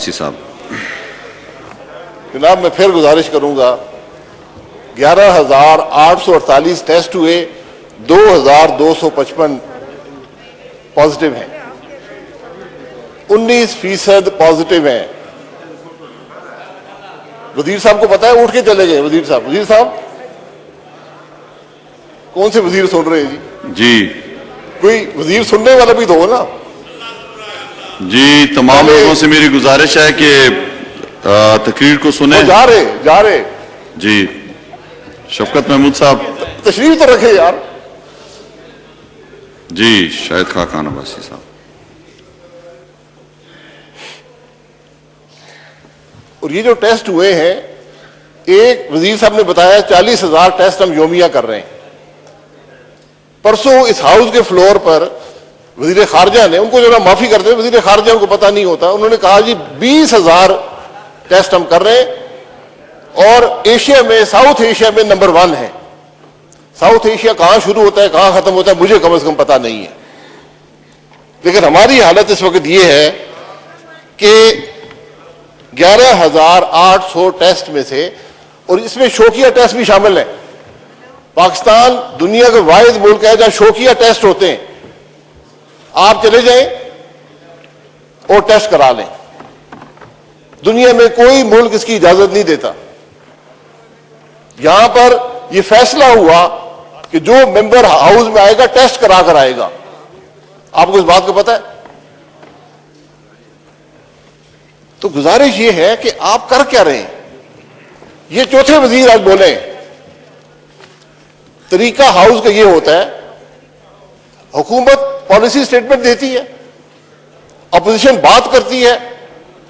अब्बासी साहब। जनाब, मैं फिर गुजारिश करूंगा, 11,848 टेस्ट हुए, 2,255 पॉजिटिव हैं, 19% पॉजिटिव हैं। वजीर साहब को पता है, उठ के चले गए वजीर साहब कौन से वजीर सुन रहे हैं जी? कोई वजीर सुनने वाला भी तो हो ना जी। तमाम लोगों से मेरी गुजारिश है कि तकरीर को सुने। जा रहे जी। शफकत महमूद साहब तशरीफ तो रखे यार। जी। शाहिद खान अब्बासी साहब। और ये जो टेस्ट हुए हैं, एक वजीर साहब ने बताया 40,000 टेस्ट हम योमिया कर रहे हैं। परसों इस हाउस के फ्लोर पर वजीर खारजा ने, उनको जो ना माफी करते हैं, वजीर खारजा को पता नहीं होता, उन्होंने कहा जी 20,000 टेस्ट हम कर रहे हैं और एशिया में, साउथ एशिया में नंबर 1 है। साउथ एशिया कहां शुरू होता है कहां खत्म होता है मुझे कम से कम पता नहीं है। लेकिन हमारी हालत इस वक्त यह है कि 11,800 टेस्ट में से, और इसमें शौकिया टेस्ट भी शामिल है, पाकिस्तान दुनिया का वाहिद मुल्क है जहां शौकिया टेस्ट होते हैं। आप चले जाएं और टेस्ट करा लें, दुनिया में कोई मुल्क इसकी इजाजत नहीं देता। यहां पर यह फैसला हुआ कि जो मेंबर हाउस में आएगा टेस्ट करा कर आएगा। आपको इस बात को पता है? तो गुजारिश यह है कि आप कर क्या रहे हैं? ये चौथे वजीर आज बोले, तरीका हाउस का यह होता है, हुकूमत पॉलिसी स्टेटमेंट देती है, अपोजिशन बात करती है,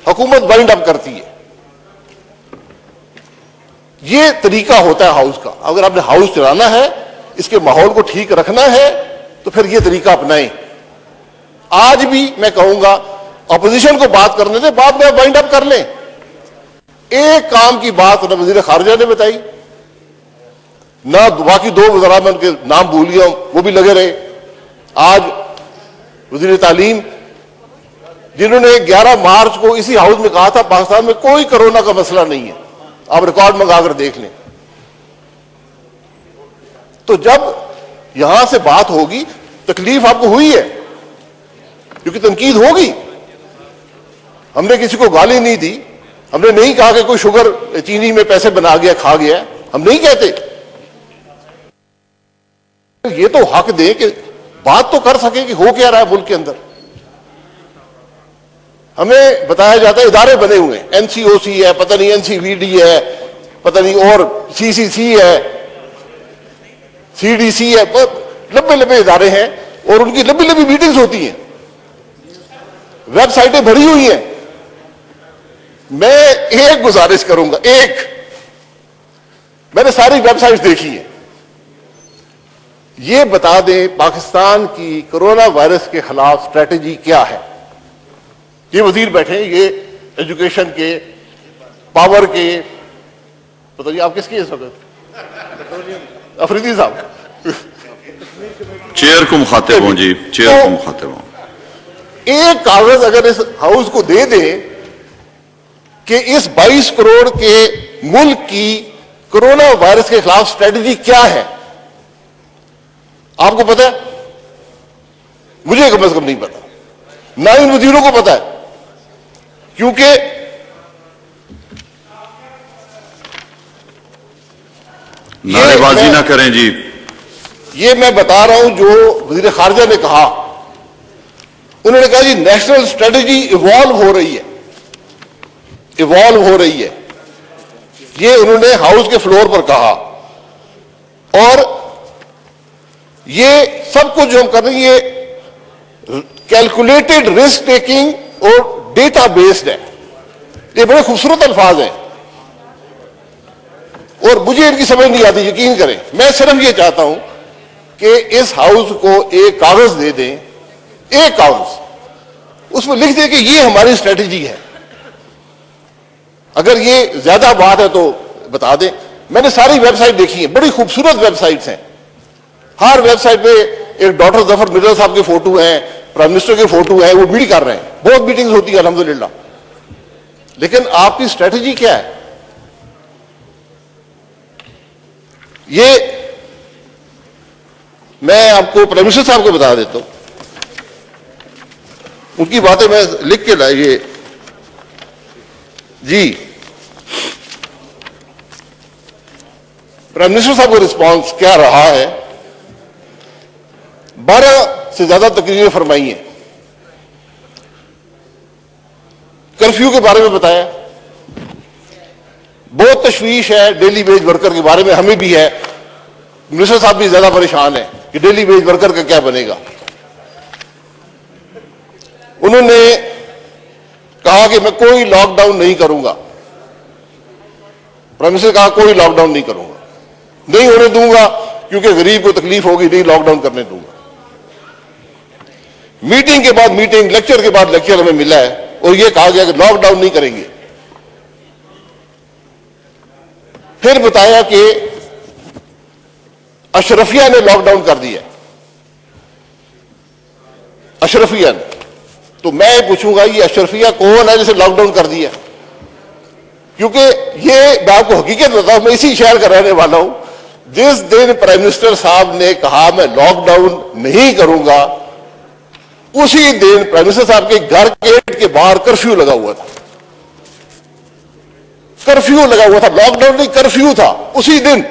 हुकूमत वाइंड अप करती है। यह तरीका होता है हाउस का। अगर आपने हाउस चलाना है, इसके माहौल को ठीक रखना है, तो फिर यह तरीका अपनाएं। आज भी मैं कहूंगा अपोजिशन को बात करने से बाद में आप वाइंड अप कर लें। एक काम की बात ना वजीर खारजा ने बताई, ना बाकी 2 वज़रा, में उनके नाम भूल गया, वो भी लगे रहे। आज वजीर तालीम, जिन्होंने 11 मार्च को इसी हाउस में कहा था पाकिस्तान में कोई कोरोना का मसला नहीं है, आप रिकॉर्ड मंगाकर देख लें। तो जब यहां से बात होगी, तकलीफ आपको हुई है क्योंकि तनकीद होगी। हमने किसी को गाली नहीं दी, हमने नहीं कहा कि कोई शुगर चीनी में पैसे बना गया खा गया, हम नहीं कहते। ये तो हक दे कि बात तो कर सके कि हो क्या रहा है मुल्क के अंदर। हमें बताया जाता है इदारे बने हुए हैं, एनसीओसी है, पता नहीं एनसीवीडी है, पता नहीं और सीसीसी है, सीडीसी है, लंबे लंबे इदारे हैं और उनकी लंबी लंबी मीटिंग्स होती हैं, वेबसाइटें भरी हुई हैं। मैं एक गुजारिश करूंगा, मैंने सारी वेबसाइट्स देखी हैं, ये बता दें पाकिस्तान की कोरोना वायरस के खिलाफ स्ट्रेटेजी क्या है। ये वजीर बैठे हैं, ये एजुकेशन के, पावर के, पता नहीं आप किसके इस वक्त, अफरीदी साहब, चेयर को मुखातिब हूं जी, चेयर को मुखातिब हूं। एक कागज अगर इस हाउस को दे दे कि इस 22 करोड़ के मुल्क की कोरोना वायरस के खिलाफ स्ट्रेटेजी क्या है, आपको पता है? मुझे कम से कम नहीं पता, ना इन वजीरों को पता है, क्योंकि नारेबाजी ना करें जी। ये मैं बता रहा हूं जो वजीर खारजा ने कहा। उन्होंने कहा जी नेशनल स्ट्रेटेजी इवॉल्व हो रही है, ये उन्होंने हाउस के फ्लोर पर कहा। और ये सब कुछ जो हम कर रहे हैं ये कैलकुलेटेड रिस्क टेकिंग और डेटा बेस्ड है। ये बड़े खूबसूरत अल्फाज हैं और मुझे इनकी समझ नहीं आती, यकीन करें। मैं सिर्फ ये चाहता हूं कि इस हाउस को एक कागज दे दें, एक कागज, उसमें लिख दें कि ये हमारी स्ट्रेटेजी है। अगर ये ज्यादा बात है तो बता दें। मैंने सारी वेबसाइट देखी है, बड़ी खूबसूरत वेबसाइट्स हैं। हर वेबसाइट पे एक डॉक्टर जफर मिर्जा साहब के फोटो हैं, प्राइम मिनिस्टर के फोटो है, वो मीट कर रहे हैं। बहुत मीटिंग्स होती है अल्हम्दुलिल्लाह। लेकिन आपकी स्ट्रेटजी क्या है? ये मैं आपको प्राइम मिनिस्टर साहब को बता देता हूं, उनकी बातें मैं लिख के लाइए जी। प्राइम मिनिस्टर साहब का रिस्पांस क्या रहा है? 12 से ज्यादा तकरीरें फरमाई हैं, कर्फ्यू के बारे में बताया, बहुत तशवीश है डेली वेज वर्कर के बारे में, हमें भी है, मिनिस्टर साहब भी ज्यादा परेशान है कि डेली वेज वर्कर का क्या बनेगा। उन्होंने कहा कि मैं कोई लॉकडाउन नहीं करूंगा, प्राइम मिनिस्टर कहा कोई लॉकडाउन नहीं करूंगा, नहीं होने दूंगा क्योंकि गरीब को तकलीफ होगी, नहीं लॉकडाउन करने दूंगा। मीटिंग के बाद मीटिंग, लेक्चर के बाद लेक्चर हमें मिला है और यह कहा गया कि लॉकडाउन नहीं करेंगे। फिर बताया कि अशरफिया ने लॉकडाउन कर दिया, अशरफिया ने। तो मैं पूछूंगा ये अशरफिया कौन है जिसे लॉकडाउन कर दिया? क्योंकि ये मैं आपको हकीकत बताऊं, मैं इसी शहर का रहने वाला हूं। जिस दिन प्राइम मिनिस्टर साहब ने कहा मैं लॉकडाउन नहीं करूंगा, उसी दिन प्राइम मिनिस्टर साहब के घर गेट के बाहर कर्फ्यू लगा हुआ था। कर्फ्यू लगा हुआ था, लॉकडाउन नहीं, कर्फ्यू था उसी दिन।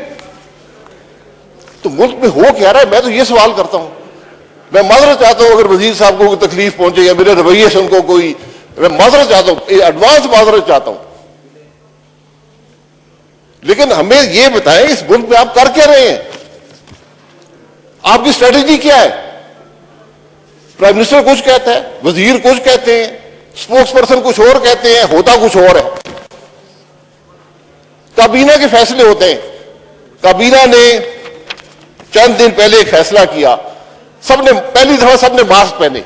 तो मुल्क में हो क्या रहा है? मैं तो ये सवाल करता हूं। मैं माजरत चाहता हूं अगर वजीर साहब को कोई तकलीफ पहुंचे या मेरे रवैये से उनको कोई, मैं माजरत चाहता हूं, एडवांस माजरत चाहता हूं। लेकिन हमें यह बताएं इस मुल्क में आप कर क्या रहे हैं? आपकी स्ट्रेटेजी क्या है? प्राइम मिनिस्टर कुछ कहता है, वजीर कुछ कहते हैं, स्पोक्स पर्सन कुछ और कहते हैं, होता कुछ और है। काबीना के फैसले होते हैं। काबीना ने चंद दिन पहले एक फैसला किया, सबने पहली दफा सबने मास्क पहने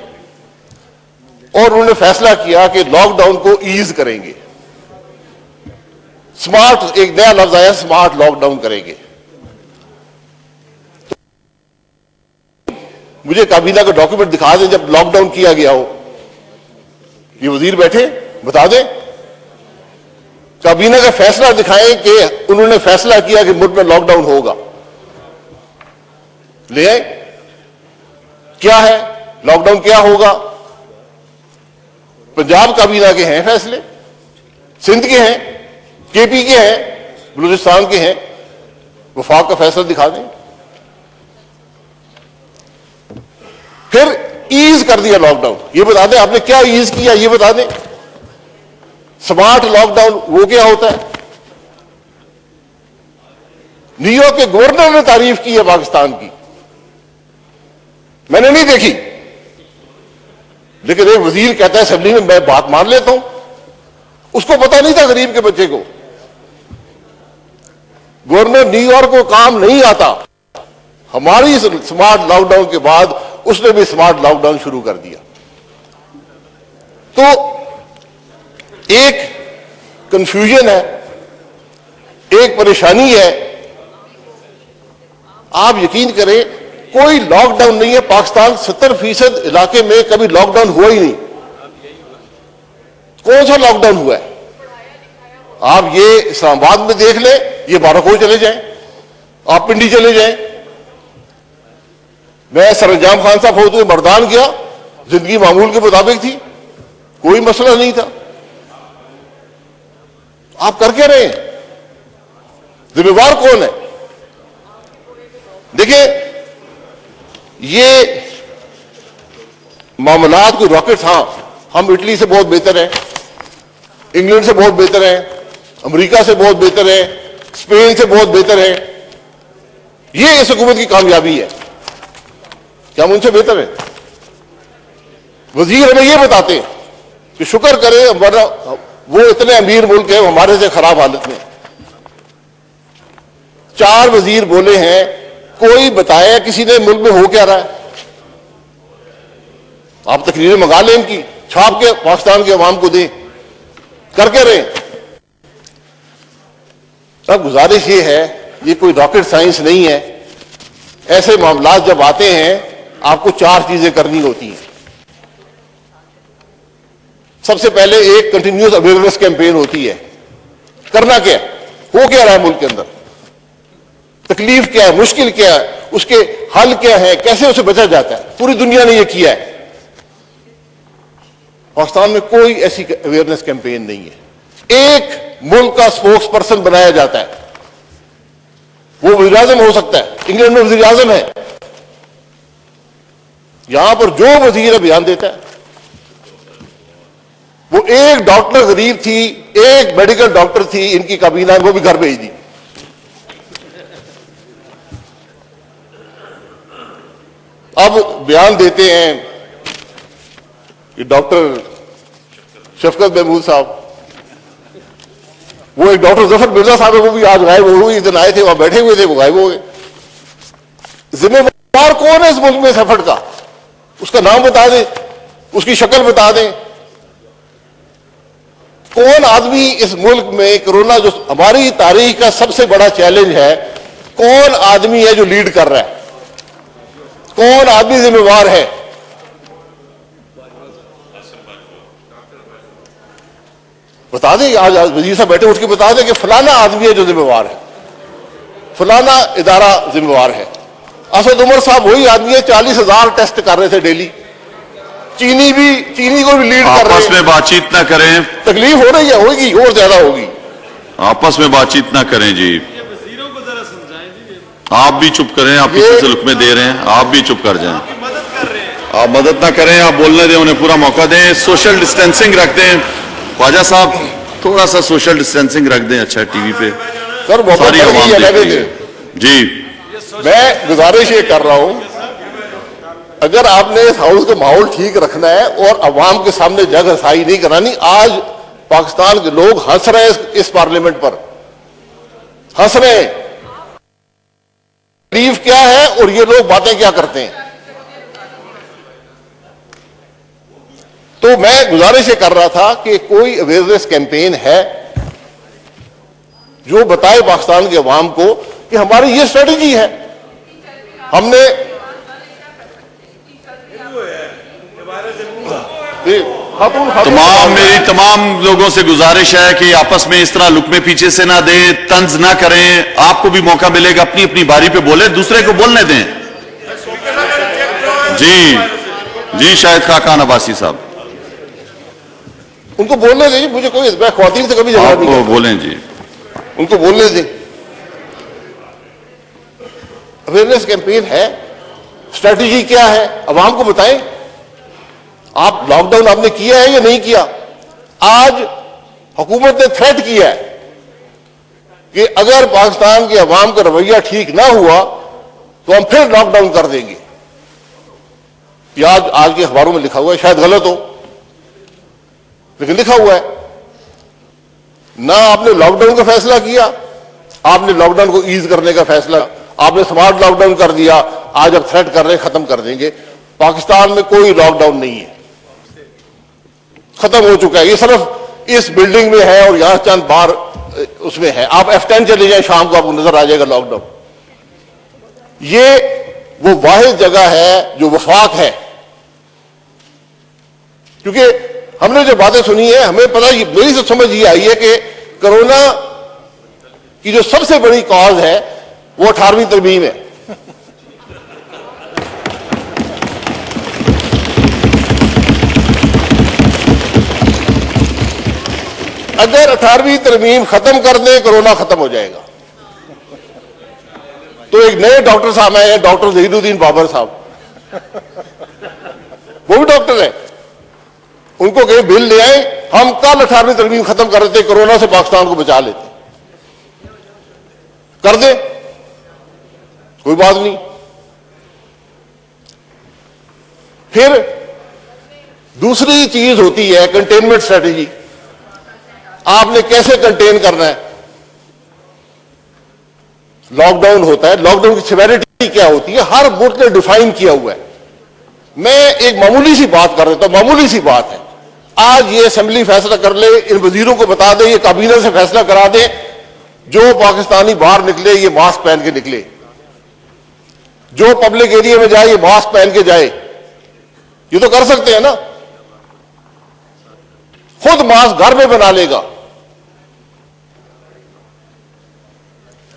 और उन्होंने फैसला किया कि लॉकडाउन को ईज करेंगे। स्मार्ट, एक नया लफ्ज आया, स्मार्ट लॉकडाउन करेंगे। मुझे काबीना का डॉक्यूमेंट दिखा दें जब लॉकडाउन किया गया हो। ये वजीर बैठे बता दें, काबीना का फैसला दिखाएं कि उन्होंने फैसला किया कि मुल्क में लॉकडाउन होगा। ले आए, क्या है लॉकडाउन, क्या होगा? पंजाब काबीना के हैं फैसले, सिंध के हैं, केपी के हैं, बलूचिस्तान के हैं। वफाक का फैसला दिखा दें। फिर ईज कर दिया लॉकडाउन, ये बता दें आपने क्या ईज किया, ये बता दें। स्मार्ट लॉकडाउन वो क्या होता है? न्यूयॉर्क के गवर्नर ने तारीफ की है पाकिस्तान की, मैंने नहीं देखी, लेकिन एक वजीर कहता है असेंबली में मैं बात मान लेता हूं। उसको पता नहीं था गरीब के बच्चे को। गवर्नर न्यूयॉर्क को काम नहीं आता, हमारी स्मार्ट लॉकडाउन के बाद उसने भी स्मार्ट लॉकडाउन शुरू कर दिया। तो एक कंफ्यूजन है, एक परेशानी है। आप यकीन करें कोई लॉकडाउन नहीं है पाकिस्तान, 70% इलाके में कभी लॉकडाउन हुआ ही नहीं। कौन सा लॉकडाउन हुआ है? आप ये इस्लामाबाद में देख लें, ये बाराकोट चले जाएं, आप पिंडी चले जाएं। मैं सरंजाम खान साहब होते हुए मर्दान गया, जिंदगी मामूल के मुताबिक थी, कोई मसला नहीं था। आप कर क्या रहे हैं? जिम्मेवार कौन है? देखिए, ये मामलात कोई रॉकेट, हां हम इटली से बहुत बेहतर हैं, इंग्लैंड से बहुत बेहतर हैं, अमेरिका से बहुत बेहतर है, स्पेन से बहुत बेहतर है। ये इस हुकूमत की कामयाबी है। क्या हम उनसे बेहतर है? वजीर हमें यह बताते हैं कि शुक्र करें वरना वो इतने अमीर मुल्क है, हमारे से खराब हालत में। 4 वजीर बोले हैं, कोई बताया किसी ने मुल्क में हो क्या रहा है? आप तकरीरें मंगा लें, इनकी छाप के पाकिस्तान के अवाम को दें, करके रहे। अब गुजारिश ये है, ये कोई रॉकेट साइंस नहीं है। ऐसे मामलात जब आते हैं आपको 4 चीजें करनी होती हैं। सबसे पहले एक कंटिन्यूअस अवेयरनेस कैंपेन होती है। करना क्या है, हो क्या रहा है मुल्क के अंदर, तकलीफ क्या है, मुश्किल क्या है, उसके हल क्या है, कैसे उसे बचा जाता है। पूरी दुनिया ने यह किया है। पाकिस्तान में कोई ऐसी अवेयरनेस कैंपेन नहीं है। एक मुल्क का स्पोक्स पर्सन बनाया जाता है, वो वज़ीर आज़म हो सकता है। इंग्लैंड में वज़ीर आज़म है, यहां पर जो वजीर बयान देता है। वो एक डॉक्टर गरीब थी, एक मेडिकल डॉक्टर थी इनकी काबीना, वो भी घर भेज दी। अब बयान देते हैं कि डॉक्टर शफकत महमूद साहब, वो एक डॉक्टर जफर मिर्जा साहब है, वो भी आज गायब हो गए। इस दिन आए थे, वहां बैठे हुए थे, वो गायब हो गए। जिम्मेवार कौन है इस मुल्क में इस एफर्ट का? उसका नाम बता दें, उसकी शक्ल बता दें। कौन आदमी इस मुल्क में कोरोना, जो हमारी तारीख का सबसे बड़ा चैलेंज है, कौन आदमी है जो लीड कर रहा है? कौन आदमी जिम्मेवार है? बता दें, आज वजीर साहब बैठे, उठ के बता दें कि फलाना आदमी है जो जिम्मेवार है, फलाना इदारा जिम्मेवार है। असद उमर साहब वही आदमी है, 40,000 टेस्ट कर रहे थे डेली। चीनी को भी लीड कर रहे हैं। आपस में बातचीत ना करें, तकलीफ हो रही है, होगी और ज्यादा होगी। आपस में बातचीत ना करें जी। वजीरों को जरा समझाएं जी। आप भी चुप करें, आप पीछे से लुकमे दे रहे हैं, आप भी चुप कर जाएं। मदद कर रहे हैं। आप मदद ना करें, आप बोलने दें, उन्हें पूरा मौका दें। सोशल डिस्टेंसिंग रख दें। ख्वाजा साहब थोड़ा सा सोशल डिस्टेंसिंग रख दें। अच्छा, टीवी पे सर सारी आवाम देख रही है जी। मैं गुजारिश ये कर रहा हूं, अगर आपने इस हाउस का माहौल ठीक रखना है और अवाम के सामने जग हसाई नहीं करानी। आज पाकिस्तान के लोग हंस रहे हैं इस पार्लियामेंट पर, हंस रहे हैं। तकलीफ क्या है और ये लोग बातें क्या करते हैं। तो मैं गुजारिश ये कर रहा था कि कोई अवेयरनेस कैंपेन है जो बताए पाकिस्तान के अवाम को कि हमारी ये स्ट्रेटजी है। हमने मेरी तमाम लोगों से गुजारिश है कि आपस में इस तरह लुकमे पीछे से ना दें, तंज ना करें। आपको भी मौका मिलेगा, अपनी अपनी बारी पे बोले, दूसरे को बोलने दें। जी शाहिद खान अब्बासी साहब, उनको बोलने दें। मुझे कोई, मैं ख्वातीन से कभी जवाब नहीं आपको बोलें जी, उनको बोलने दें। अवेयरनेस कैंपेन है, स्ट्रेटजी क्या है, अवाम को बताएं। आप लॉकडाउन आपने किया है या नहीं किया? आज हुकूमत ने थ्रेट किया है कि अगर पाकिस्तान के अवाम का रवैया ठीक ना हुआ तो हम फिर लॉकडाउन कर देंगे। आज के अखबारों में लिखा हुआ है, शायद गलत हो लेकिन लिखा हुआ है। ना आपने लॉकडाउन का फैसला किया, आपने लॉकडाउन को ईज करने का फैसला, आपने स्मार्ट लॉकडाउन कर दिया। आज अब थ्रेट कर रहे हैं खत्म कर देंगे। पाकिस्तान में कोई लॉकडाउन नहीं है, खत्म हो चुका है। ये सिर्फ इस बिल्डिंग में है और यहां चंद बार उसमें है। आप F10 चले जाए, शाम को आपको नजर आ जाएगा लॉकडाउन। ये वो वाहिद जगह है जो वफाक है। क्योंकि हमने जो बातें सुनी है, हमें पता, मेरी तो समझ ये आई है कि कोरोना की जो सबसे बड़ी कॉज है वो 18वीं तरमीम है। अगर 18वीं तरमीम खत्म कर दे, कोरोना खत्म हो जाएगा। तो एक नए डॉक्टर साहब आए हैं, डॉक्टर जहीरुद्दीन बाबर साहब, वो भी डॉक्टर है। उनको कहीं बिल ले आए, हम कल 18वीं तरमीम खत्म कर देते, कोरोना से पाकिस्तान को बचा लेते। कर दे, कोई बात नहीं। फिर दूसरी चीज होती है कंटेनमेंट स्ट्रेटेजी। आपने कैसे कंटेन करना है। लॉकडाउन होता है, लॉकडाउन की सिवियरिटी क्या होती है, हर मुल्क ने डिफाइन किया हुआ है। मैं एक मामूली सी बात कर देता हूं, मामूली सी बात है। आज ये असेंबली फैसला कर ले, इन वजीरों को बता दे, ये काबीना से फैसला करा दे, जो पाकिस्तानी बाहर निकले ये मास्क पहन के निकले, जो पब्लिक एरिया में जाए ये मास्क पहन के जाए। ये तो कर सकते हैं ना। खुद मास्क घर में बना लेगा।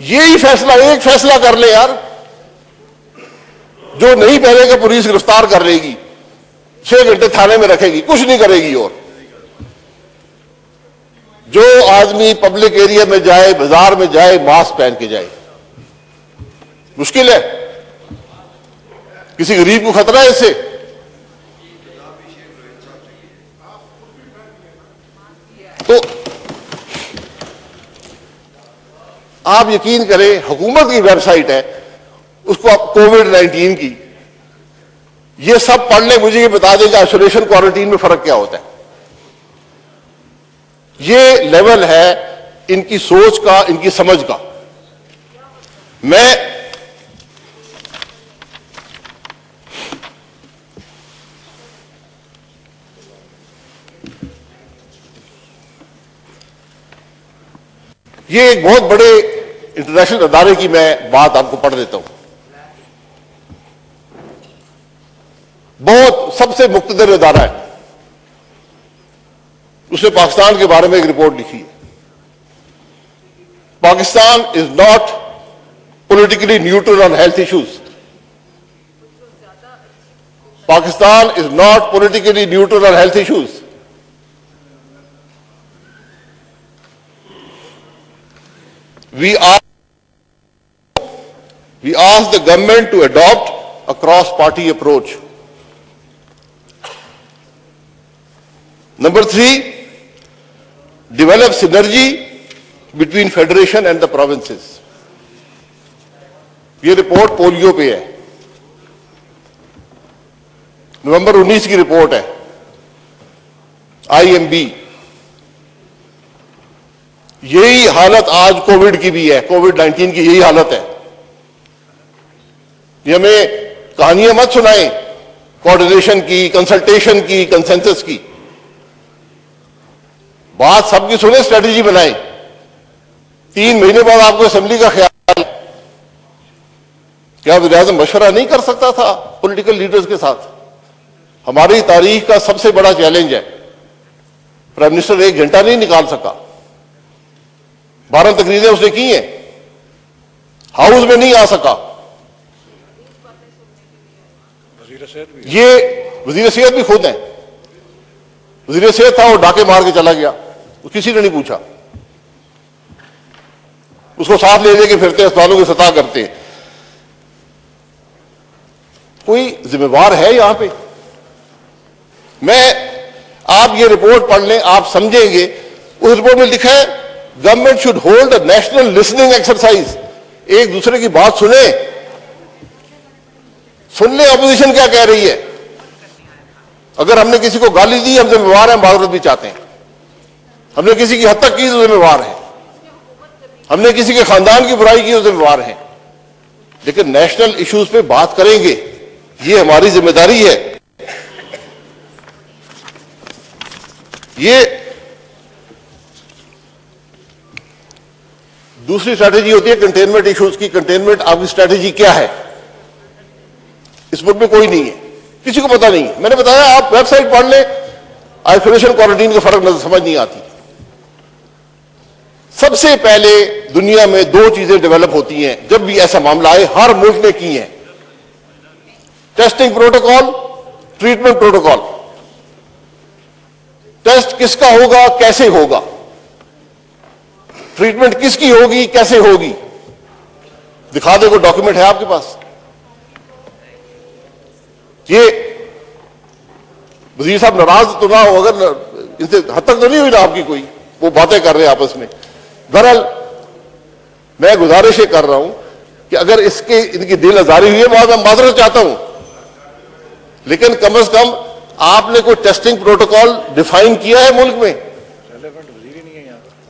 यही फैसला, एक फैसला कर ले यार, जो नहीं पहनेगा पुलिस गिरफ्तार कर लेगी, 6 घंटे थाने में रखेगी, कुछ नहीं करेगी। और जो आदमी पब्लिक एरिया में जाए, बाजार में जाए, मास्क पहन के जाए। मुश्किल है, किसी गरीब को खतरा है इससे? तो आप यकीन करें, हुकूमत की वेबसाइट है, उसको आप कोविड-19 की, ये सब पढ़ ले, मुझे ये बता देगा आइसोलेशन क्वारंटीन में फर्क क्या होता है। ये लेवल है इनकी सोच का, इनकी समझ का। मैं ये एक बहुत बड़े इंटरनेशनल अदारे की मैं बात आपको पढ़ देता हूं। बहुत सबसे मुक्तदर अदारा है, उसने पाकिस्तान के बारे में एक रिपोर्ट लिखी है। Pakistan is not politically neutral on health issues. Pakistan is not politically neutral on health issues. We ask the government to adopt a cross-party approach. Number 3, develop synergy between federation and the provinces. ये report polio पे है, नवंबर 19 की report है, IMB। यही हालत आज Covid की भी है, कोविड-19 की यही हालत है। ये हमें कहानियां मत सुनाएं कोऑर्डिनेशन की, कंसल्टेशन की, कंसेंसस की। बात सबकी सुने, स्ट्रेटेजी बनाएं। 3 महीने बाद आपको असेंबली का ख्याल है, क्या वज़ीर-ए-आज़म मशवरा नहीं कर सकता था पॉलिटिकल लीडर्स के साथ? हमारी तारीख का सबसे बड़ा चैलेंज है, प्राइम मिनिस्टर 1 घंटा नहीं निकाल सका। 12 तकरीरें उसने की हैं, हाउस में नहीं आ सका। ये वजीर सेहत भी खुद हैं, वजीर सेहत था, वो डाके मार के चला गया, किसी ने नहीं पूछा। उसको साथ ले लेके फिरते, अस्पतालों की सतह करते। कोई जिम्मेवार है यहां पे? आप ये रिपोर्ट पढ़ लें, आप समझेंगे। उस रिपोर्ट में लिखा है government should hold a national listening exercise. एक दूसरे की बात सुन ले अपोजिशन क्या कह रही है। अगर हमने किसी को गाली दी, हम जिम्मेवार हैं, माजरत भी चाहते हैं। हमने किसी की हत्या की तो जिम्मेवार हैं, हमने किसी के खानदान की बुराई की तो जिम्मेवार हैं। लेकिन नेशनल इश्यूज पे बात करेंगे, ये हमारी जिम्मेदारी है। ये दूसरी स्ट्रैटेजी होती है कंटेनमेंट इश्यूज की। कंटेनमेंट आपकी स्ट्रैटेजी क्या है, इस बुक में कोई नहीं है, किसी को पता नहीं है। मैंने बताया, आप वेबसाइट पढ़ लें, आइसोलेशन क्वारंटीन का फर्क नजर समझ नहीं आती। सबसे पहले दुनिया में 2 चीजें डेवलप होती हैं जब भी ऐसा मामला आए, हर मुल्क ने की है। Testing protocol, treatment protocol. Test किसका होगा, कैसे होगा, ट्रीटमेंट किसकी होगी, कैसे होगी, दिखा दे, कोई डॉक्यूमेंट है आपके पास? ये वजीर साहब नाराज तो ना हो, अगर इनसे हद तक तो नहीं हुई ना आपकी कोई, वो बातें कर रहे हैं आपस में। बहरहाल मैं गुजारिश ये कर रहा हूं कि अगर इनकी दिल आजारी हुई है, मैं माजरत चाहता हूं, लेकिन कम से कम आपने कोई टेस्टिंग प्रोटोकॉल डिफाइन किया है मुल्क में?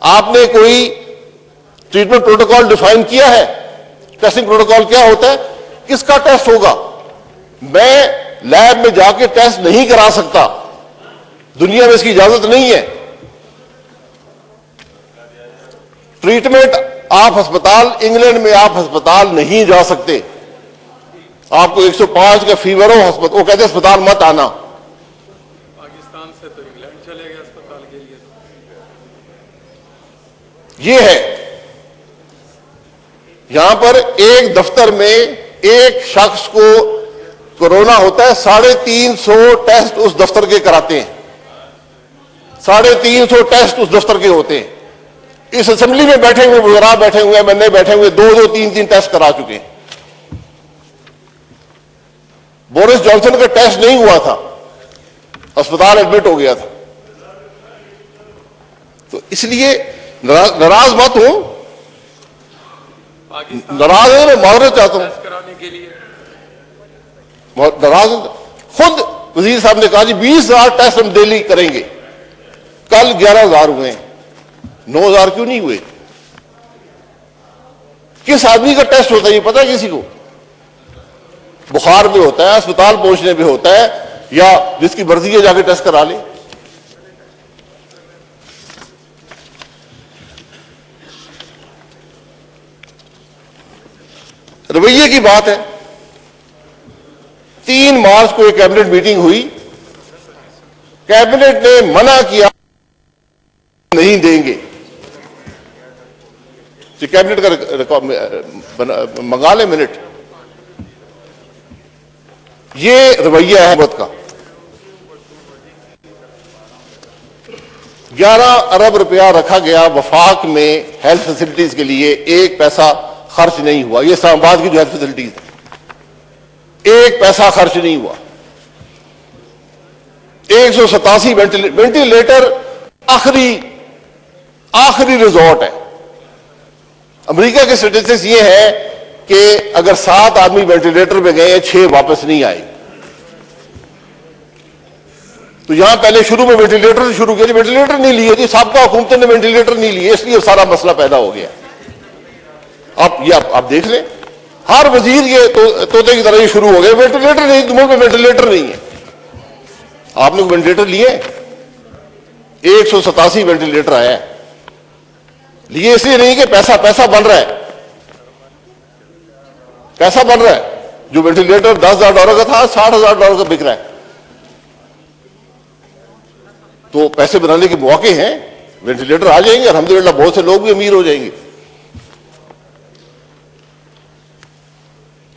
आपने कोई ट्रीटमेंट प्रोटोकॉल डिफाइन किया है? टेस्टिंग प्रोटोकॉल क्या होता है, किसका टेस्ट होगा? मैं लैब में जाके टेस्ट नहीं करा सकता, दुनिया में इसकी इजाजत नहीं है। ट्रीटमेंट आप अस्पताल, इंग्लैंड में आप अस्पताल नहीं जा सकते। आपको 105 का फीवर हो, वो कहते हैं अस्पताल मत आना। पाकिस्तान से तो इंग्लैंड चले गए अस्पताल के लिए। ये है, यहां पर एक दफ्तर में एक शख्स को कोरोना होता है, 350 टेस्ट उस दफ्तर के कराते हैं, 350 टेस्ट उस दफ्तर के होते हैं। इस असेंबली में बैठे हुए वज़रा बैठे हुए, एमएनए बैठे हुए, 2-2, 3-3 टेस्ट करा चुके हैं। बोरिस जॉनसन का टेस्ट नहीं हुआ था, अस्पताल एडमिट हो गया था। तो इसलिए नाराज मत हो, नाराज है, मैं माजरत चाहता हूं कराने के लिए नाराज। खुद वजीर साहब ने कहा जी 20,000 टेस्ट हम डेली करेंगे, कल 11,000 हुए हैं, 9,000 क्यों नहीं हुए? किस आदमी का टेस्ट होता है ये पता है किसी को? बुखार में होता है, अस्पताल पहुंचने पे होता है, या जिसकी मर्जी है जाके टेस्ट करा ले। रवैये की बात है। 3 मार्च को एक कैबिनेट मीटिंग हुई, कैबिनेट ने मना किया नहीं देंगे। कैबिनेट का मंगा ले मिनट। ये रवैया है हुकूमत का। 11 अरब रुपया रखा गया वफाक में हेल्थ फैसिलिटीज के लिए, 1 पैसा खर्च नहीं हुआ। ये इस्लामाबाद की जो हेल्थ फैसिलिटीज है, 1 पैसा खर्च नहीं हुआ। 187 वेंटिलेटर आखिरी रिजॉर्ट है। अमेरिका के स्टेटिस्टिक्स ये है कि अगर 7 आदमी वेंटिलेटर में गए, 6 वापस नहीं आए। तो यहां पहले शुरू में वेंटिलेटर से शुरू किया, वेंटिलेटर नहीं लिए जी, सबका हुकूमतों ने वेंटिलेटर नहीं लिए, इसलिए सारा मसला पैदा हो गया। आप देख लें, हर वजीर ये तोते की तरह ये शुरू हो गए, वेंटिलेटर नहीं, मुल्क में वेंटिलेटर नहीं है। आपने वेंटिलेटर लिए? 187 वेंटिलेटर आया है। लिए इसलिए नहीं कि पैसा बन रहा है, पैसा बन रहा है। जो वेंटिलेटर $10,000 का था, $60,000 का बिक रहा है। तो पैसे बनाने के मौके हैं, वेंटिलेटर आ जाएंगे, अल्हम्दुलिल्लाह बहुत से लोग भी अमीर हो जाएंगे।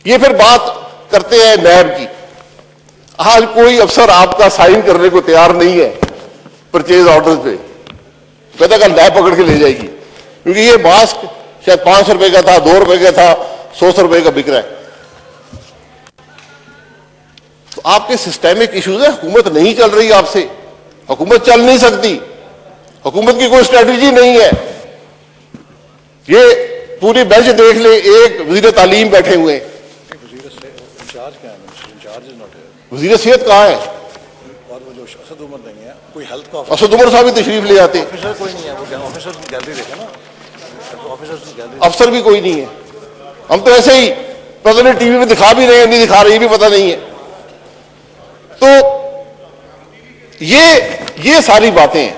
ये फिर बात करते हैं नैब की। आज कोई अफसर आपका साइन करने को तैयार नहीं है परचेज ऑर्डर्स पे, कहता कल नैब पकड़ के ले जाएगी, क्योंकि ये मास्क शायद 500 रुपए का था, 2 रुपए का था, 100 रुपए का बिक रहा है। तो आपके सिस्टेमिक इश्यूज है, हुकूमत नहीं चल रही आपसे, हुकूमत चल नहीं सकती, हुकूमत की कोई स्ट्रेटजी नहीं है। ये पूरी बेंच देख ले, एक वजीर तालीम बैठे हुए हैं, वजीर सेहत कहाँ है? और वो जो असद उमर नहीं है, कोई हेल्थ का असद उमर साहब भी तशरीफ ले आते, ऑफिसर कोई नहीं है, वो ऑफिसर की गैलरी देखे ना, ऑफिसर की गैलरी, अफसर भी कोई नहीं है। हम तो ऐसे ही पता नहीं टीवी में दिखा भी रहे हैं, नहीं दिखा रहे, ये भी पता नहीं है। तो ये सारी बातें हैं।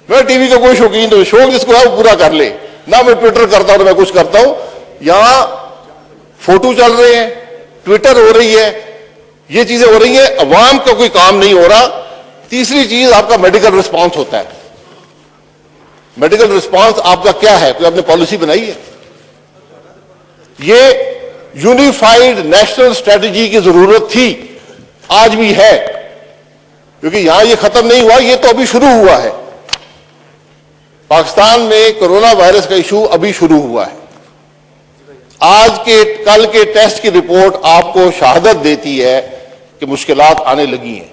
मैं टीवी का कोई शौकीन, तो शौक जिसको है वो पूरा कर ले ना। मैं ट्विटर करता हूं, मैं कुछ करता हूं, यहां फोटो चल रहे हैं, ट्विटर हो रही है, ये चीजें हो रही हैं, अवाम का कोई काम नहीं हो रहा। तीसरी चीज आपका मेडिकल रिस्पांस होता है। मेडिकल रिस्पांस आपका क्या है? कोई आपने पॉलिसी बनाई है? ये यूनिफाइड नेशनल स्ट्रेटजी की जरूरत थी, आज भी है, क्योंकि यहां ये खत्म नहीं हुआ, ये तो अभी शुरू हुआ है। पाकिस्तान में कोरोना वायरस का इशू अभी शुरू हुआ है। कल के टेस्ट की रिपोर्ट आपको शहादत देती है कि मुश्किलात आने लगी हैं।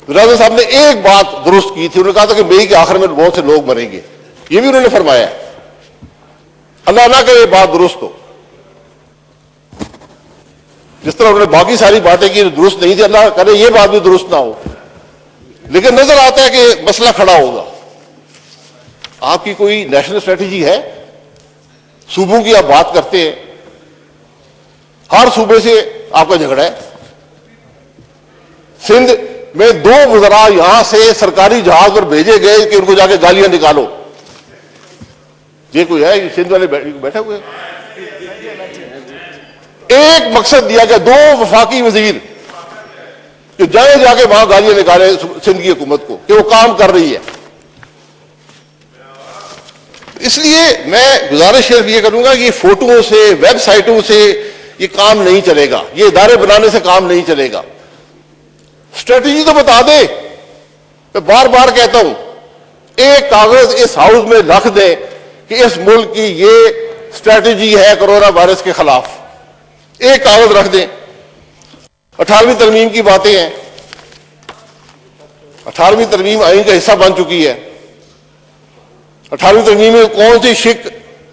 राजा साहब ने एक बात दुरुस्त की थी, उन्होंने कहा था कि मई के आखिर में बहुत से लोग मरेंगे, ये भी उन्होंने फरमाया। अल्लाह ना करे ये बात दुरुस्त हो। जिस तरह उन्होंने बाकी सारी बातें की दुरुस्त नहीं थी, अल्लाह करे ये बात भी दुरुस्त ना हो। लेकिन नजर आता है कि मसला खड़ा होगा। आपकी कोई नेशनल स्ट्रेटजी है? सूबों की आप बात करते हैं, हर सूबे से आपका झगड़ा है। सिंध में 2 वज़रा यहां से सरकारी जहाज पर भेजे गए कि उनको जाके गालियां निकालो। ये कोई है? सिंध वाले बैठे हुए, एक मकसद दिया गया, 2 वफाकी वजीर कि जाके वहां गालियां निकाले सिंध की हुकूमत को कि वो काम कर रही है। इसलिए मैं गुजारिश सिर्फ ये करूंगा कि फोटोओं से, वेबसाइटों से ये काम नहीं चलेगा, ये इदारे बनाने से काम नहीं चलेगा। स्ट्रेटजी तो बता दे। मैं बार बार कहता हूं, एक कागज इस हाउस में रख दें कि इस मुल्क की ये स्ट्रेटजी है कोरोना वायरस के खिलाफ, एक कागज रख दें। 18वीं तरमीम की बातें हैं, 18वीं तरमीम आईन का हिस्सा बन चुकी है। 18वीं तरमीम में कौन सी शिक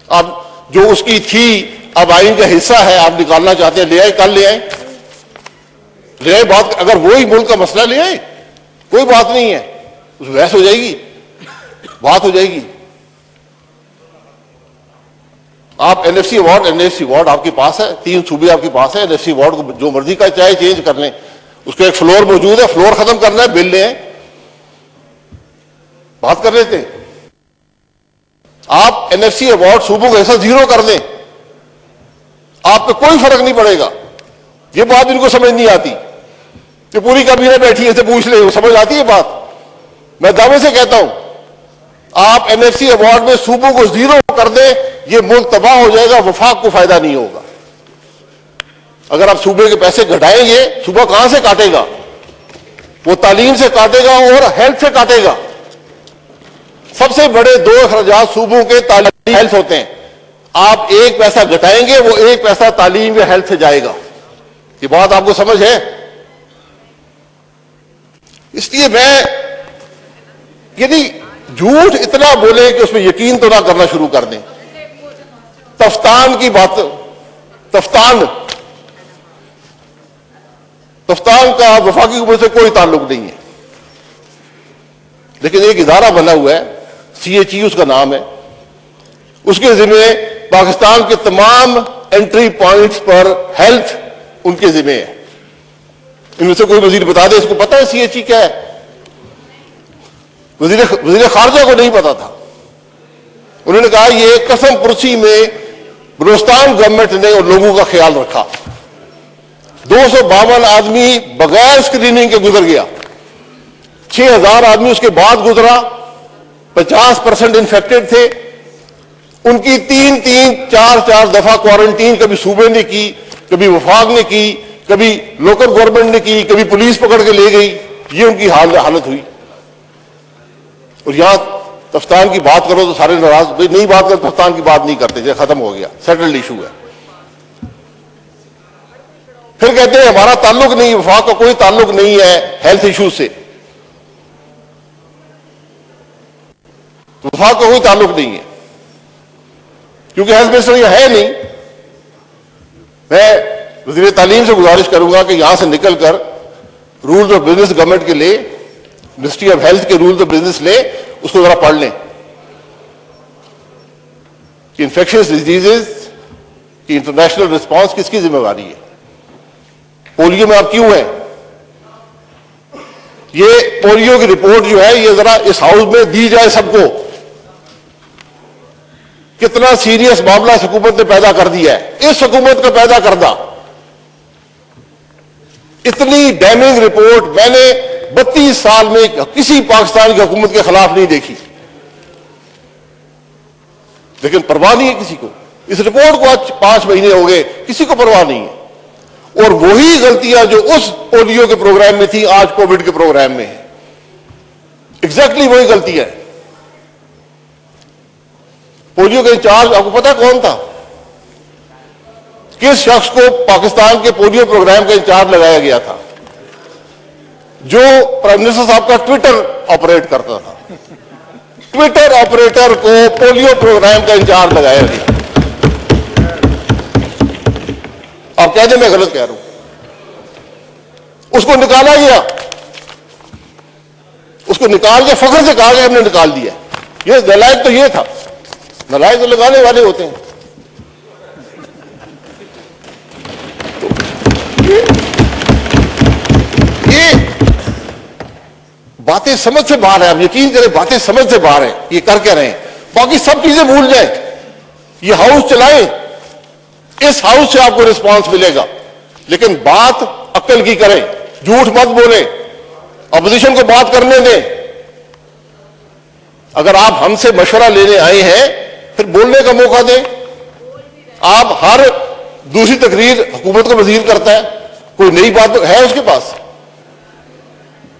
अब जो उसकी थी अब आईन का हिस्सा है आप निकालना चाहते हैं, ले आए, कल ले आए, ले आए। बात अगर वही मुल्क का मसला ले आए, कोई बात नहीं है, उस बहस हो जाएगी, बात हो जाएगी। आप एनएफसी अवार्ड आपके पास है, 3 सूबे आपके पास है। एनएफसी अवार्ड को जो मर्जी का चाहे चेंज कर लें, उसका एक फ्लोर मौजूद है, फ्लोर खत्म करना है, बिल ले आए, बात कर लेते हैं। आप एनएफसी अवार्ड सूबों का हिस्सा 0 कर दें, आप पे कोई फर्क नहीं पड़ेगा। ये बात इनको समझ नहीं आती कि पूरी कैबिनेट बैठी है, इसे पूछ ले, समझ आती है बात। मैं दावे से कहता हूं, आप एनएफसी अवार्ड में सूबों को 0 कर दें, ये मुल्क तबाह हो जाएगा, वफाक को फायदा नहीं होगा। अगर आप सूबे के पैसे घटाएंगे, सूबा कहां से काटेगा? वो तालीम से काटेगा और हेल्थ से काटेगा। सबसे बड़े 2 अखराजात सूबों के तालीम हेल्थ होते हैं। आप 1 पैसा घटाएंगे, वो 1 पैसा तालीम या हेल्थ से जाएगा। ये बात आपको समझ है? इसलिए मैं यदि झूठ इतना बोले कि उसमें यकीन तो ना करना शुरू कर दें। तफ्तान की बात, तफ्तान का वफाकी हुकूमत से कोई ताल्लुक नहीं है, लेकिन एक इदारा बना हुआ है, CHE उसका नाम है, उसके जिम्मे पाकिस्तान के तमाम एंट्री पॉइंट्स पर हेल्थ उनके जिम्मे है। इनमें से कोई वजीर बता दे इसको पता है CHE क्या है? वजीर खारजा को नहीं पता था। उन्होंने कहा ये कसम पुरसी में बलूचिस्तान गवर्नमेंट ने उन लोगों का ख्याल रखा। 252 आदमी बगैर स्क्रीनिंग के गुजर गया, 6000 आदमी उसके बाद गुजरा, 50% इन्फेक्टेड थे। उनकी 3-4 दफा क्वारंटीन कभी सूबे ने की, कभी वफाक ने की, कभी लोकल गवर्नमेंट ने की, कभी पुलिस पकड़ के ले गई। ये उनकी हालत हुई। और यहां तफ्तान की बात करो तो सारे नाराज, भाई नहीं बात करते, तफ्तान की बात नहीं करते, खत्म हो गया, सेटल्ड इशू है। फिर कहते हैं हमारा ताल्लुक नहीं, वफाक का कोई ताल्लुक नहीं है हेल्थ इशू से। वफाक का कोई ताल्लुक नहीं है क्योंकि हेल्थ मिनिस्टर यह है नहीं। मैं वज़ीर तालीम से गुजारिश करूंगा कि यहां से निकलकर रूल्स ऑफ बिजनेस गवर्नमेंट के लिए, मिनिस्ट्री ऑफ हेल्थ के रूल्स ऑफ बिजनेस ले, उसको जरा पढ़ लें कि इंफेक्शियस डिजीजेज की इंटरनेशनल रिस्पांस किसकी जिम्मेवारी है। पोलियो में आप क्यों हैं? ये पोलियो की रिपोर्ट जो है ये जरा इस हाउस में दी जाए सबको। कितना सीरियस मामला इस हुकूमत ने पैदा कर दिया है, इस हुकूमत का पैदा करदा। इतनी डैमेज रिपोर्ट मैंने 32 साल में किसी पाकिस्तान की हुकूमत के खिलाफ नहीं देखी, लेकिन परवाह नहीं है किसी को। इस रिपोर्ट को आज 5 महीने हो गए, किसी को परवाह नहीं है। और वही गलतियां जो उस पोलियो के प्रोग्राम में थी आज कोविड के प्रोग्राम में है, एग्जैक्टली वही गलतियां है। पोलियो का इंचार्ज आपको पता है कौन था? किस शख्स को पाकिस्तान के पोलियो प्रोग्राम का इंचार्ज लगाया गया था? जो प्राइम मिनिस्टर साहब का ट्विटर ऑपरेट करता था। ट्विटर ऑपरेटर को पोलियो प्रोग्राम का इंचार्ज लगाया गया। आप कह दें मैं गलत कह रहा हूं। उसको निकाला गया, उसको निकाल के फख्र से कहा गया हमने निकाल दिया। ये नालायक तो ये था, नालायक तो लगाने वाले होते हैं। ये बातें समझ से बाहर है। आप यकीन करें बातें समझ से बाहर है। ये कर क्या रहे हैं? बाकी सब चीजें भूल जाए, ये हाउस चलाएं, इस हाउस से आपको रिस्पांस मिलेगा। लेकिन बात अक्ल की करें, झूठ मत बोले, अपोजिशन को बात करने दें। अगर आप हमसे मशवरा लेने आए हैं फिर बोलने का मौका दें। आप हर दूसरी तकरीर हुकूमत को वजीर करता है, कोई नई बात है उसके पास?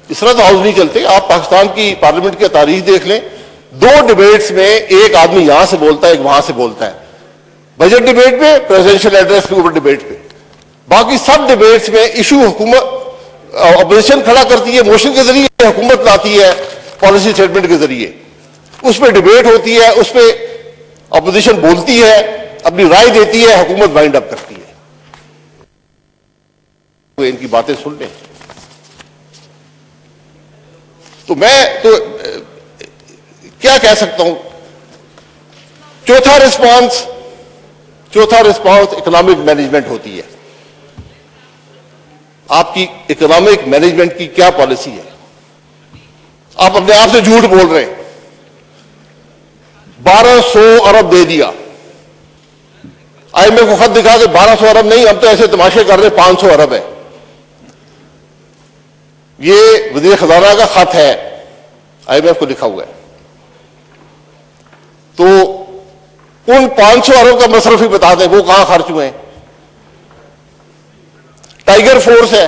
इस तरह तो हाउस नहीं चलते। आप पाकिस्तान की पार्लियामेंट की तारीख देख लें, 2 डिबेट्स में एक आदमी यहां से बोलता है, एक वहां से बोलता है। बजट डिबेट पे, प्रेसिडेंशियल एड्रेस के ऊपर डिबेट पे, बाकी सब डिबेट्स में इशू हुकूमत अपोजिशन खड़ा करती है, मोशन के जरिए हुकूमत लाती है, पॉलिसी स्टेटमेंट के जरिए उस पर डिबेट होती है, उस पर अपोजिशन बोलती है, अपनी राय देती है, हुकूमत वाइंड अप करती है। तो इनकी बातें सुन लें। तो मैं तो क्या कह सकता हूं? चौथा रिस्पांस इकोनॉमिक मैनेजमेंट होती है। आपकी इकोनॉमिक मैनेजमेंट की क्या पॉलिसी है? आप अपने आप से झूठ बोल रहे हैं। 1200 अरब दे दिया, आईएमएफ को खत दिखा के 1200 अरब नहीं, हम तो ऐसे तमाशे कर रहे 500 अरब है। ये वजीर खजाना का खत है, आईएमएफ को लिखा हुआ है। तो उन 500 अरब का मसरफ ही बता दें, वो कहां खर्च हुए हैं। टाइगर फोर्स है,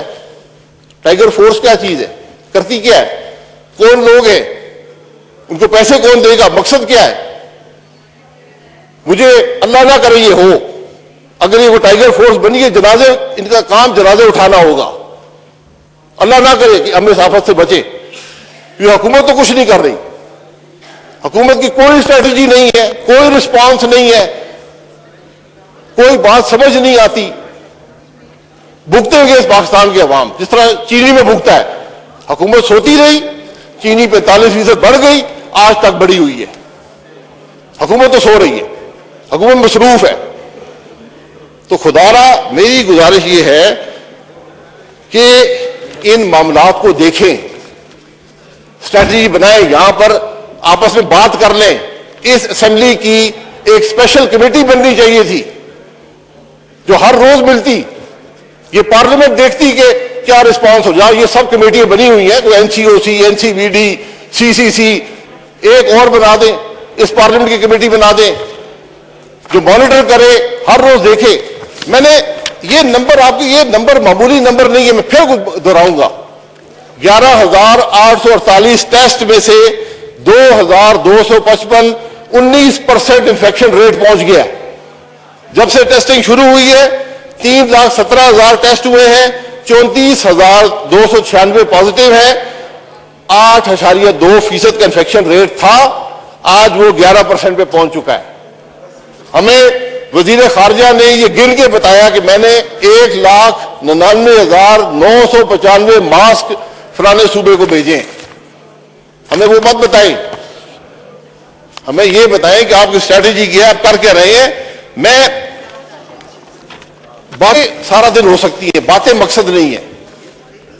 टाइगर फोर्स क्या चीज है, करती क्या है, कौन लोग हैं, उनको पैसे कौन देगा, मकसद क्या है? मुझे अल्लाह ना करे ये हो, अगर ये वो टाइगर फोर्स बनी है, जनाजे, इनका काम जनाजे उठाना होगा। अल्लाह ना करे कि हम इस आफत से बचे। ये हुकूमत तो कुछ नहीं कर रही, हुकूमत की कोई स्ट्रेटजी नहीं है, कोई रिस्पांस नहीं है, कोई बात समझ नहीं आती। भुगतेंगे इस पाकिस्तान के अवाम, जिस तरह चीनी में भुगता है। हुकूमत सोती रही, चीनी 45% बढ़ गई, आज तक बढ़ी हुई है। हुकूमत तो सो रही है, हुकूमत मसरूफ है। तो खुदारा मेरी गुजारिश ये है कि इन मामलात को देखें, स्ट्रैटेजी बनाएं, यहां पर आपस में बात कर लें। इस असेंबली की एक स्पेशल कमेटी बननी चाहिए थी जो हर रोज मिलती, ये पार्लियामेंट देखती कि क्या रिस्पांस हो जाए। ये सब कमेटियां बनी हुई हैं, कोई एनसीओसी, एनसीबीडी, सीसीसी, एक और बना दें, इस पार्लियामेंट की कमेटी बना दें जो मॉनिटर करे, हर रोज देखे। मैंने ये नंबर, आपके ये नंबर मामूली नंबर नहीं है, मैं फिर दोहराऊंगा। 11,848 टेस्ट में से 2,255 19% इंफेक्शन रेट पहुंच गया। जब से टेस्टिंग शुरू हुई है 3,17,000 टेस्ट हुए हैं, 34,296 पॉजिटिव है। 8.2% का इंफेक्शन रेट था, आज वो 11% पे पहुंच चुका है। हमें वजीर खारजा ने ये गिन के बताया कि मैंने 1,99,995 मास्क फलाने सूबे को भेजे हैं। हमें वो मत बताएं, हमें ये बताएं कि आपकी स्ट्रैटेजी क्या है, आप कर क्या रहे हैं। मैं बातें सारा दिन हो सकती है, बातें मकसद नहीं है,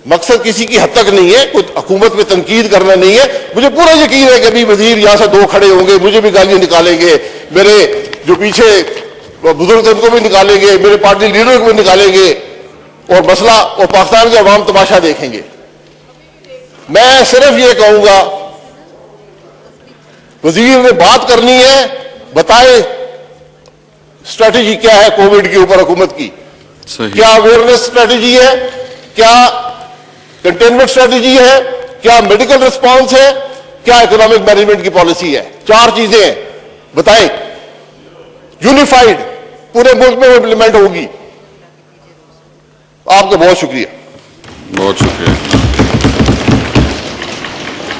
मकसद किसी की हद तक नहीं है, कुछ हुकूमत पे तनकीद करना नहीं है। मुझे पूरा यकीन है कि अभी वजीर यहां से 2 खड़े होंगे, मुझे भी गालियां निकालेंगे, मेरे जो पीछे बुजुर्ग थे उनको भी निकालेंगे, मेरे पार्टी लीडर को भी निकालेंगे, और मसला और पाकिस्तान के अवाम तमाशा देखेंगे। मैं सिर्फ ये कहूंगा, वजीर ने बात करनी है, बताए स्ट्रैटेजी क्या है कोविड के ऊपर हुकूमत की। क्या अवेयरनेस स्ट्रैटेजी है, क्या कंटेनमेंट स्ट्रैटेजी है, क्या मेडिकल रिस्पांस है, क्या इकोनॉमिक मैनेजमेंट की पॉलिसी है। 4 चीजें हैं, बताएं। यूनिफाइड पूरे मुल्क में इंप्लीमेंट होगी। आपका बहुत शुक्रिया। बहुत शुक्रिया।